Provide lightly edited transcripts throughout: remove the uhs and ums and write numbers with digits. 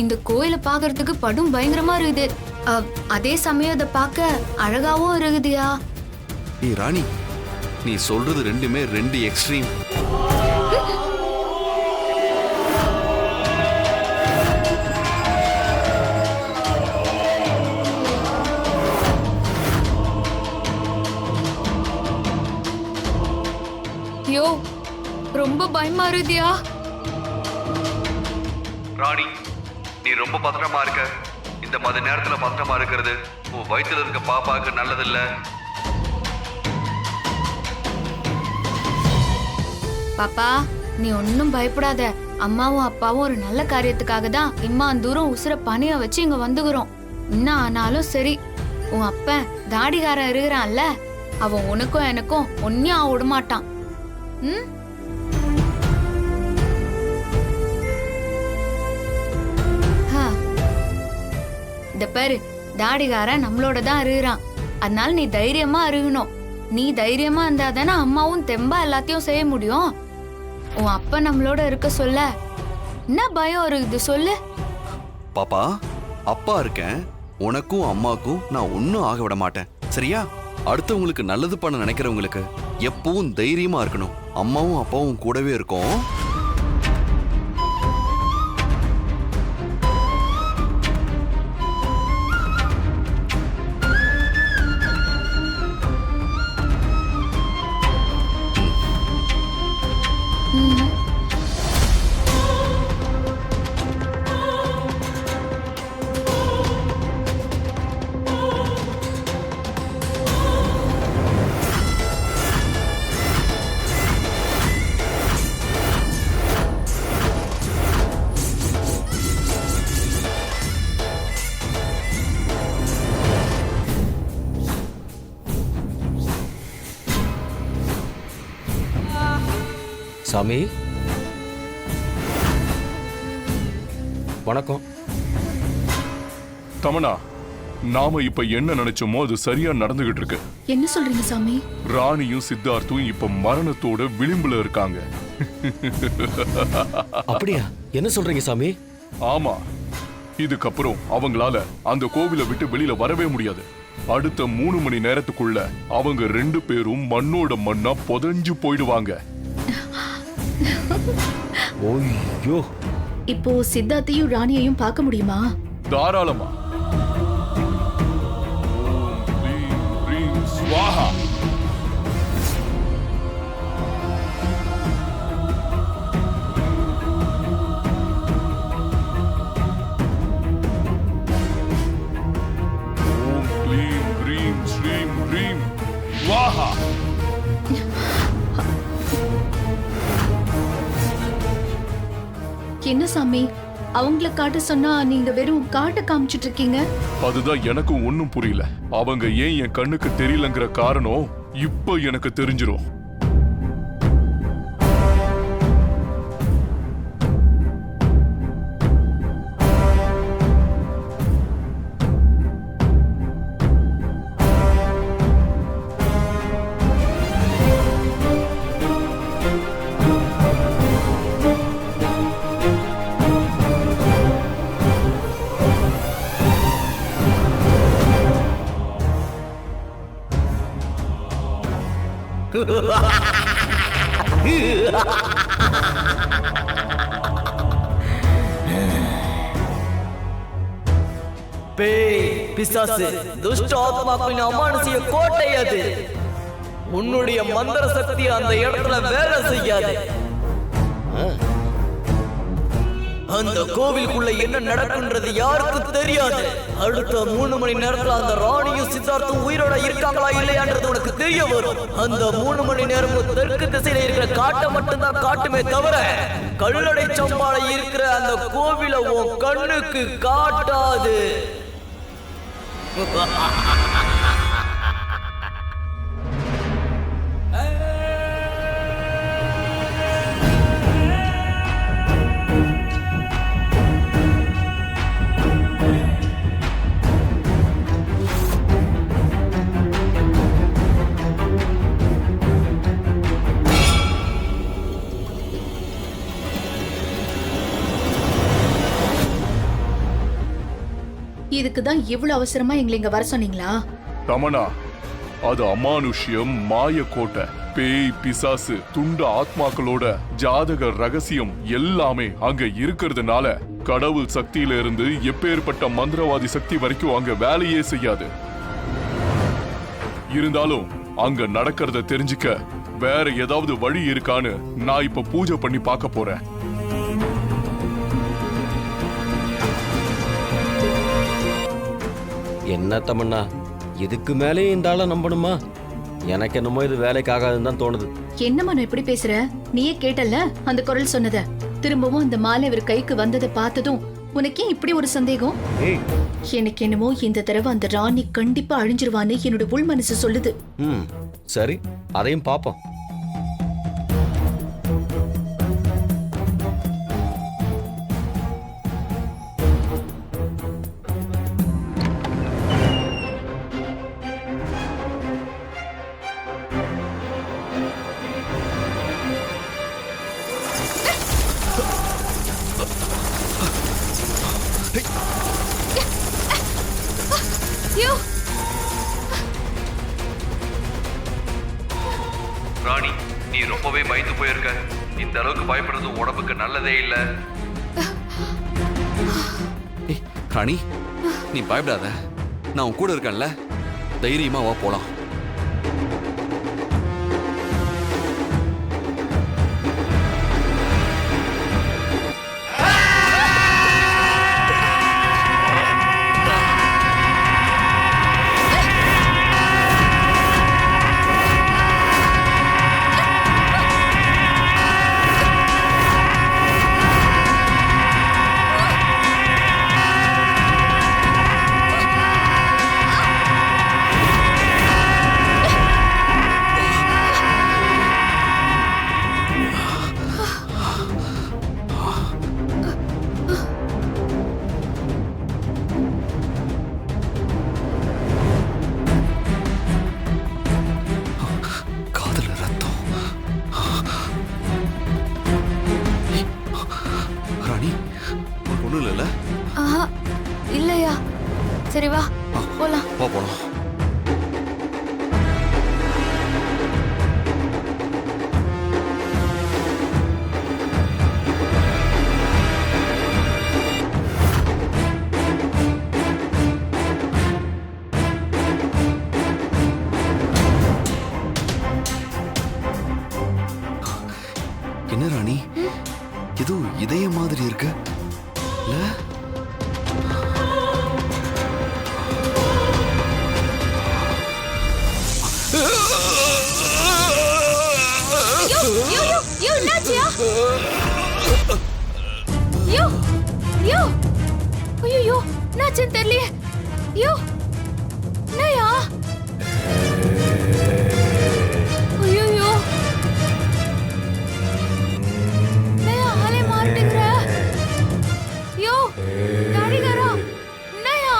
இந்த கோயில பாக்குறதுக்கு படும் பயங்கரமா இருக்குது. அதே சமயம் அதை பார்க்க அழகாவும் இருக்குதுயா. ஏய் ராணி, நீ சொல்றது ரெண்டுமே ரெண்டு எக்ஸ்ட்ரீம். ஐயோ, ரொம்ப பயமா இருக்குதியா. ராணி, நீ ரொம்ப பத்திரமா இருக்க. இந்த மத நேரத்துல பத்திரமா இருக்கிறது உன் வயித்துல இருக்க பாப்பாக்கு நல்லதில்ல. பாப்பா, நீ ஒன்னும் பயப்படாத. அம்மாவும் அப்பாவும் ஒரு நல்ல காரியத்துக்காக தான் இம்மா தூரம் உசுர பணிய வச்சு இங்க வந்துக்கிறோம். என்ன ஆனாலும் சரி, உன் அப்பன் தாடிகாரன் இருக்கிறான்ல, அவன் உனக்கும் எனக்கும் ஒன்னும் விட மாட்டான். இந்த பாரு, தாடிகாரன் நம்மளோட தான் இருக்கிறான். அதனால நீ தைரியமா இருக்கணும். நீ தைரியமா இருந்தா தானே அம்மாவும் தெம்பா எல்லாத்தையும் செய்ய முடியும். உன் அப்பா நம்மளோட இருக்க சொல்ல என்ன பயம் இருக்குது சொல்லு. பாப்பா, அப்பா இருக்கேன். உனக்கும் அம்மாக்கும் நான் ஒன்னும் ஆக விட மாட்டேன், சரியா? அடுத்தவங்களுக்கு நல்லது பண்ண நினைக்கிறவங்களுக்கு எப்பவும் தைரியமா இருக்கணும். அம்மாவும் அப்பாவும் கூடவே இருக்கும். சாமி, வணக்கம். தமனா, நாம இப்ப என்ன நினைச்சோமோ அது சரியா நடந்துகிட்டு இருக்கு. என்ன சொல்றீங்க சாமி? ராணியும் சித்தார்த்தும் இப்ப மரணத்தோட விளிம்புல இருக்காங்க. அப்படியா? என்ன சொல்றீங்க சாமி? ஆமா, இதுக்கப்புறம் அவங்களால அந்த கோவிலை விட்டு வெளியில வரவே முடியாது. அடுத்த 3 மணி நேரத்துக்குள்ள அவங்க 2 பேரும் மண்ணோட மண்ணா புதைஞ்சு போயிடுவாங்க. ஓய்யோ, இப்போ சித்தார்த்தையும் ராணியையும் பார்க்க முடியுமா? தாராளமா. ஓம் க்ளீம் க்ரீம் ஸ்வாஹா. ஓம் க்ளீம் க்ரீம் ஸ்ரீம் க்ரீம் ஸ்வாஹா. என்ன சாமி, அவங்கள காட்ட சொன்னா நீங்க வெறும் காட்ட காமிச்சிட்டு இருக்கீங்க. அதுதான் எனக்கும் ஒண்ணும் புரியல. அவங்க ஏன் என் கண்ணுக்கு தெரியலங்கிற காரணம் இப்ப எனக்கு தெரிஞ்சிரும். பேய், பிசாசு, துஷ்ட ஆத்மாக்களின் அமானுஷிய கோட்டை அது. உன்னுடைய மந்திர சக்தி அந்த இடத்துல வேலை செய்யாது. அந்த கோவிலுக்குள்ள என்ன நடக்குன்றது யாருக்கும் தெரியாது. அடுத்த 3 மணி நேரத்துல அந்த ராணியும் சித்தார்த்தும் உயிரோட இருக்காங்களா இல்லையான்றது உனக்கு தெரிய வரும். அந்த 3 மணி நேரமும் தெற்கு திசையில இருக்கிற காட்டை மட்டும்தான் காட்டுமே தவிர கல்லடை சம்பாலை இருக்கிற அந்த கோவில உன் கண்ணுக்கு காட்டாது. இதுக்கு தான் இவ்வளவு அவசரமா எங்களை இங்க வர சொன்னீங்களா? ரமணா, அது அமானுஷ்யம், மாய கோட்டை, பேய், பிசாசு, துண்ட ஆத்மாக்களோட ஜாதக ரகசியம் எல்லாமே அங்க இருக்கிறதுனால கடவுள் சக்தியில இருந்து எப்பேற்பட்ட மந்திரவாதி சக்தி வரைக்கும் அங்க வேலையே செய்யாது. இருந்தாலும் அங்க நடக்கிறத தெரிஞ்சுக்க வேற ஏதாவது வழி இருக்கான்னு நான் இப்ப பூஜை பண்ணி பார்க்க போறேன். என்ன தமன்னா, இதுக்கு மேலே இந்த ஆளை நம்பணுமா? எனக்கு என்னமோ இது வேலைக்கு ஆகாதுன்னு தான் தோணுது. என்ன மனு இப்படி பேசுற? நீயே கேட்டல்ல அந்த குரல் சொன்னத. திரும்பவும் அந்த மாலை இவர் கைக்கு வந்ததை பார்த்ததும் உனக்கே இப்படி ஒரு சந்தேகம்? ஏய், எனக்கு என்னமோ இந்த தடவை அந்த ராணி கண்டிப்பா அழிஞ்சிருவான்னு என்னோட உள் மனசு சொல்லுது. சரி, அதையும் பாப்போம். ஐயோ, ராணி, நீ ரொம்பவே பயந்து போயிருக்க. இந்த அளவுக்கு பயப்படுறது உடம்புக்கு நல்லதே இல்ல. ஏய், ராணி, நீ பயப்படாத. நான் உன் கூட இருக்கேன்ல. தைரியமா வா, போலாம். இல்லையா? சரி வா போலாம். வா போலாம். என்ன ராணி, இது இதய மாதிரி இருக்கு இல்ல? என்னாச்சியா? யோ யோ ஐயோ, என்னாச்சுன்னு தெரியலையே. யோ, என்னயா? ஐயோ, என்னயா ஆளே மாறிட்டுங்கிற? யோ, தாடிகாரா, என்னயா?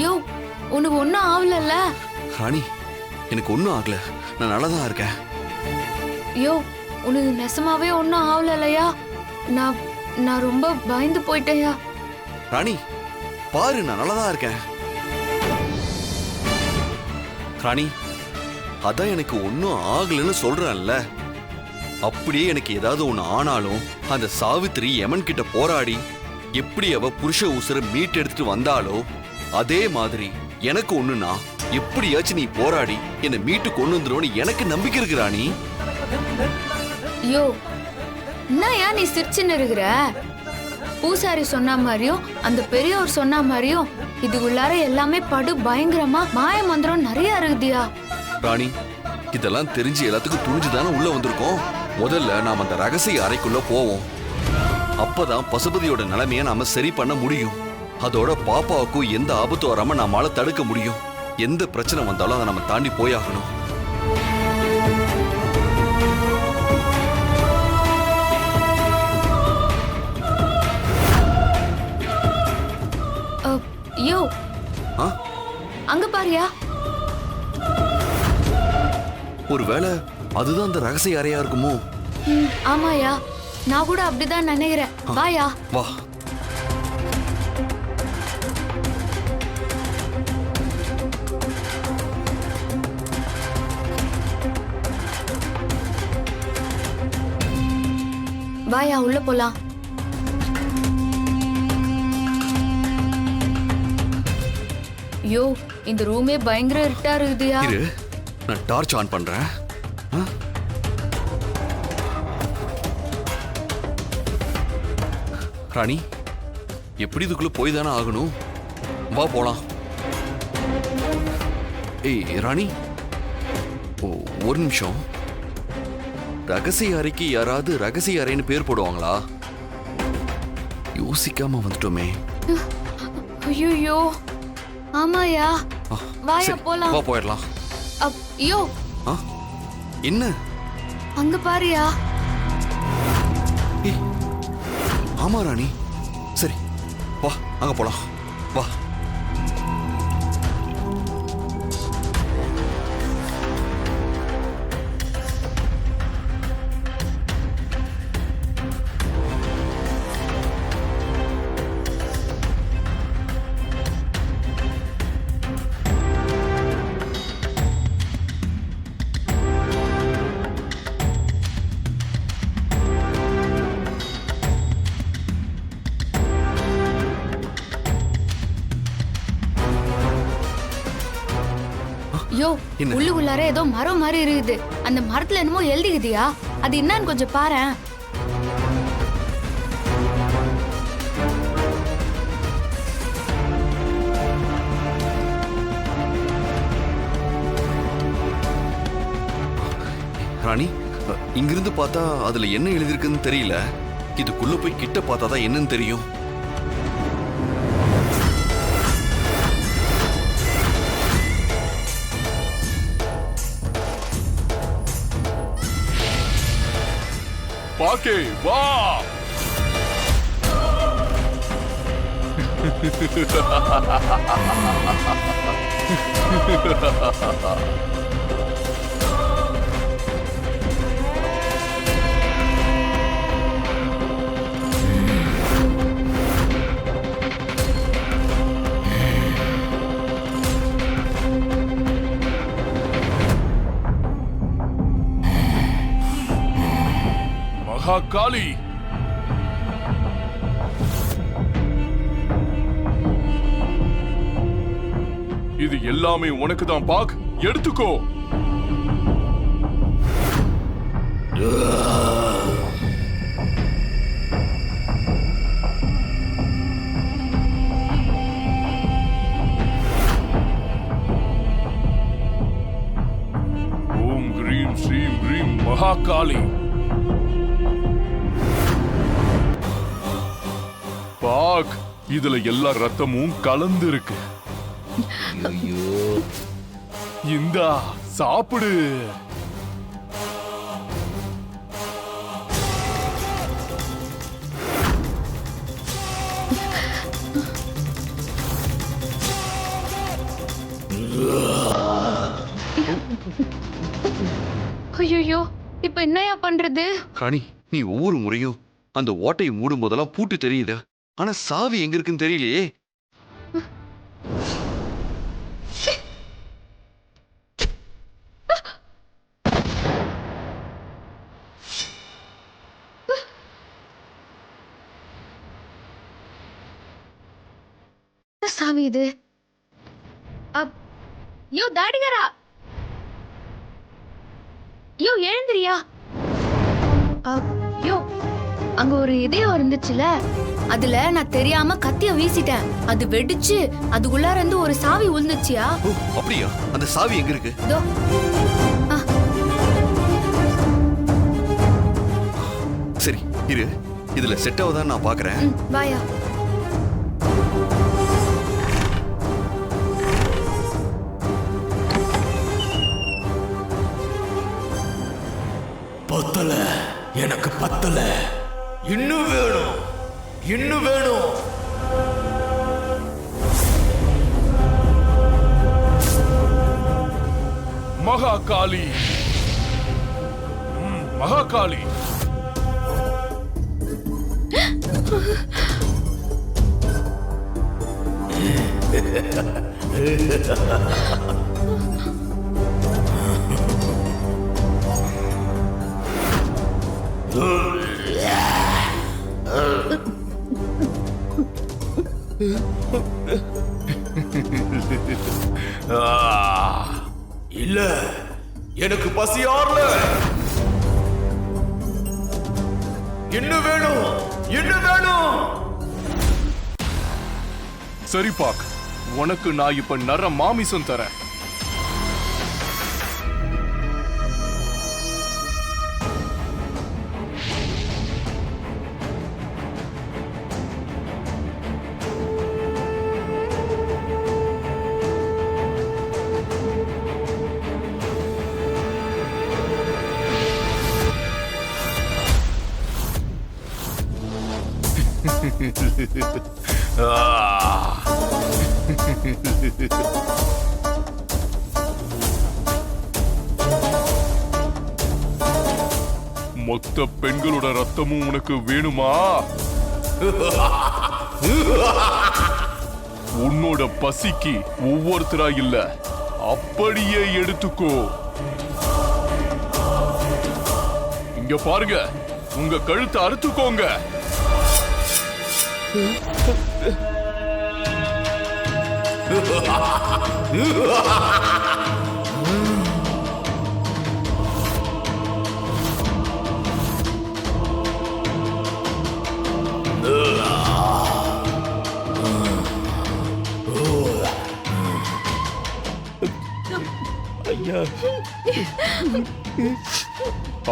யோ உனக்கு ஒன்னும் ஆகலல்ல? ராணி எனக்கு ஒன்றும் ஆகல, நான் நல்லா தான் இருக்கேன். யோ உனக்கு நெசமாவே ஒன்னும் ஆகலையா? நான் நான் ரொம்ப பயந்து போயிட்டேயா. ராணி பாரு, நான் நல்லா தான் இருக்கேன். ராணி அதான் எனக்கு ஒன்றும் ஆகலைன்னு சொல்றேன்ல. அப்படியே எனக்கு ஏதாவது ஒன்று ஆனாலும் அந்த சாவித்திரி யமன் கிட்ட போராடி எப்படி அவ புருஷ உசுர மீட் எடுத்துட்டு வந்தாலோ அதே மாதிரி எனக்கு ஒண்ணுனா எப்படியாச்சும் நீ போராடி என்னை மீட்டு கொண்டு வந்துருவோன்னு எனக்கு நம்பிக்கை இருக்கு ராணி. யோ என்னயா நீ சிரிச்சுன்னு இருக்கிற? பூசாரி சொன்ன மாதிரியும் அந்த பெரியவர் சொன்ன மாதிரியும் இதுக்குள்ளார எல்லாமே படு பயங்கரமா மாய மந்திரம் நிறைய இருக்குதியா. ராணி இதெல்லாம் தெரிஞ்சு எல்லாத்துக்கும் துணிஞ்சுதானே உள்ள வந்திருக்கோம். முதல்ல நாம அந்த ரகசிய அறைக்குள்ள போவோம். அப்பதான் பசுபதியோட நிலைமையை நாம சரி பண்ண முடியும். அதோட பாப்பாவுக்கும் எந்த ஆபத்து வராம நம்மால தடுக்க முடியும். எந்த பிரச்சனை வந்தாலும் அதை நம்ம தாண்டி போயாகணும். யோ ஆ? அங்க பாரியா. ஒருவேளை அதுதான் அந்த ரகசிய அறையா இருக்குமோ? ஆமாயா, நான் கூட அப்படிதான் நினைக்கிறேன். வாயா. வா. வாயா உள்ள போலாம். யோ இந்த ரூமே பயங்கர இருட்டா இருக்குதியா. இரு, நான் டார்ச் ஆன் பண்றேன். ஆ? ராணி எப்படி இதுக்குள்ள போய் தானே ஆகணும். வா போலாம். ஏய் ராணி, ஒரு நிமிஷம். ரகசிய அறைக்கு யாராவது ரகசிய அறைன்னு பேர் போடுவாங்களா? யோசிக்காம வந்துட்டோமே. ஐயோ ஆமாயா. ஆ, வாயா சரி, போலாம். வா போயிடலாம். யோ ஆ? என்ன? அங்க பாரியா. ஏய், ஆமா ராணி. சரி வா அங்க போலாம். வா. யோ என்ன? உள்ளுக்குள்ளார ஏதோ மரம் மாதிரி இருக்குது. அந்த மரத்துல என்னமோ எழுதிக்குதியா. அது என்னன்னு கொஞ்சம் பாரேன். ராணி இங்கிருந்து பார்த்தா அதுல என்ன எழுதிருக்குன்னு தெரியல. இதுக்குள்ள போய் கிட்ட பார்த்தாதான் என்னன்னு தெரியும். பாக்கே வா. மகாகாளி, இது எல்லாமே உனக்கு தான். பாக், எடுத்துக்கோ. ஓம் கிரீம் ஸ்ரீம் கிரீம் மகாகாளி. பாக், இதுல எல்லா ரத்தமும் கலந்து இருக்கு. ஐயோ, இந்தா சாப்பிடு. ஐயோ இப்ப என்னையா பண்றது? ராணி, நீ ஒவ்வொரு முறையும் அந்த ஓட்டையை மூடும் போதெல்லாம் பூட்டு தெரியுது, ஆனா சாவி எங்க இருக்குன்னு தெரியலையே. என்ன சாவி இது? யோ தாடிகாரா, யோ எழுந்திரியா. யோ அங்க ஒரு இதயம் இருந்துச்சுல, அதுல நான் தெரியாம கத்திய வீசிட்டேன். அது வெடிச்சு அதுக்குள்ளார இருந்து ஒரு சாவி உழுந்துச்சியா. ஓ அப்படியா? அந்த சாவி எங்க இருக்கு? இதோ. சரி இரு, இதுல செட் ஆகுதான்னு நான் பாக்குறேன். வாயா. பத்தல, எனக்கு பத்தல, இன்னும் வேணும், இன்னும் வேணும். மகாகாளி, மகாகாளி. இல்ல, எனக்கு பசியார்ல, இன்னும் வேணும், இன்னும் வேணும். சரி பாக், உனக்கு நான் இப்ப நர மாமிசம் தரேன். மொத்த பெண்களோட ரத்தமும் உனக்கு வேணுமா? உன்னோட பசிக்கு ஒவ்வொருத்தரா இல்ல, அப்படியே எடுத்துக்கோ. இங்க பாருங்க, உங்க கழுத்தை அறுத்துக்கோங்க.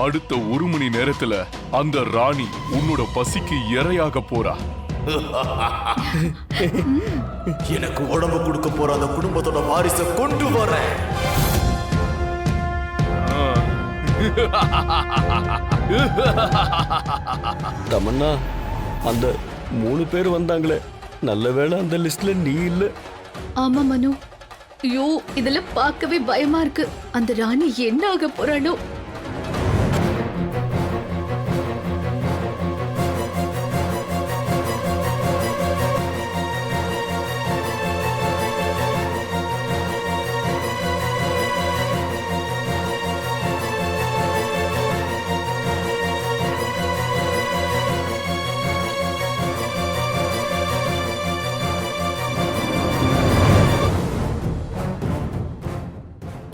அடுத்த 1 மணி நேரத்துல அந்த ராணி உன்னோட பசிக்கு இரையாக போறா. எனக்கு உடம்பு கொடுக்க போற அந்த குடும்பத்தோட வாரிசை கொண்டு வரேன். தமன்னா, அந்த 3 பேர் வந்தாங்களே, நல்ல வேளை அந்த லிஸ்ட்ல நீ இல்ல. ஆமா மனு. ஐயோ, இதெல்லாம் பார்க்கவே பயமா இருக்கு. அந்த ராணி என்ன ஆக போறாளோ?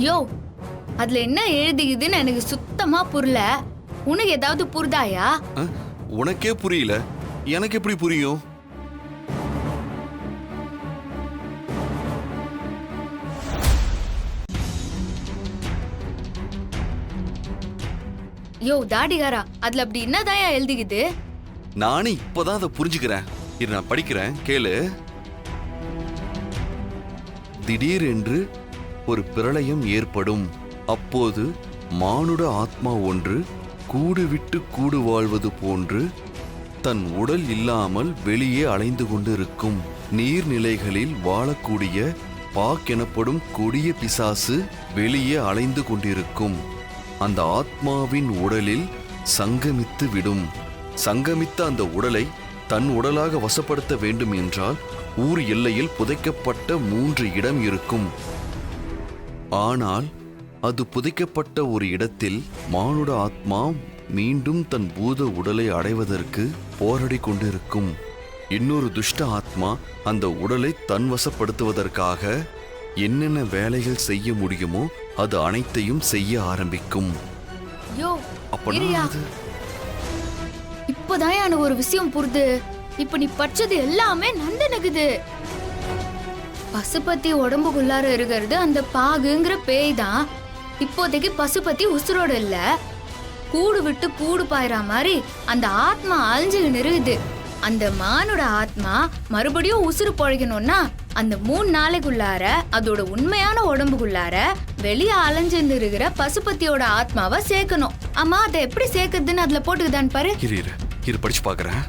யோ அதுல என்ன எழுதிக்குதுன்னு எனக்கு சுத்தமா புரியல. உனக்கு ஏதாவது புரிதாயா? உனக்கே புரியல, எனக்கு எப்படி புரியும்? யோ தாடிகாரா, அதுல அப்படி என்னதாயா எழுதிக்குது? நானே இப்பதான் அதை புரிஞ்சுக்கிறேன். இது நான் படிக்கிறேன், கேளு. திடீரென்று ஒரு பிரளயம் ஏற்படும். அப்போது மானுட ஆத்மா ஒன்று கூடு விட்டு கூடு வாழ்வது போன்று தன் உடல் இல்லாமல் வெளியே அலைந்து கொண்டிருக்கும். நீர்நிலைகளில் வாழக்கூடிய பாக் எனப்படும் கொடிய பிசாசு வெளியே அலைந்து கொண்டிருக்கும். அந்த ஆத்மாவின் உடலில் சங்கமித்து விடும். சங்கமித்த அந்த உடலை தன் உடலாக வசப்படுத்த வேண்டும் என்றால் ஊர் எல்லையில் புதைக்கப்பட்ட 3 இடம் இருக்கும். ஆனால் அது புதைக்கப்பட்ட ஒரு இடத்தில் மானுட ஆத்மா மீண்டும் தன் பூத உடலை அடைவதற்கு போராடி கொண்டிருக்கும். இன்னொரு துஷ்ட ஆத்மா அந்த உடலை தன் வசப்படுத்துவதற்காக என்னென்ன வேலைகள் செய்ய முடியுமோ அது அனைத்தையும் செய்ய ஆரம்பிக்கும். யோ அப்பனா இரியா. அது இப்போதான் எனக்கு ஒரு விஷயம் புரியுது. இப்ப நீ படிச்சது எல்லாமே நந்தனுக்குது. பசுபதி உடம்புக்குள்ளார இருக்கிறது அந்த பாகுங்கிற பேய் தான். இப்போதைக்கு பசுபதி உசுரோட இல்ல, கூடு விட்டு கூடு பாயிற மாதிரி அந்த ஆத்மா அழிஞ்சுகிட்டு இருக்குது. அந்த மானோட ஆத்மா மறுபடியும் உசுறு பொழைக்கணும்னா அந்த 3 நாளைக்குள்ளார அதோட உண்மையான உடம்புக்குள்ளார வெளியே அலைஞ்சிருந்து இருக்கிற பசுபதியோட ஆத்மாவை சேர்க்கணும். அம்மா அதை எப்படி சேர்க்கறதுன்னு அதுல போட்டுக்குதான்னு பாரு. இரு படிச்சு பார்க்கறேன்.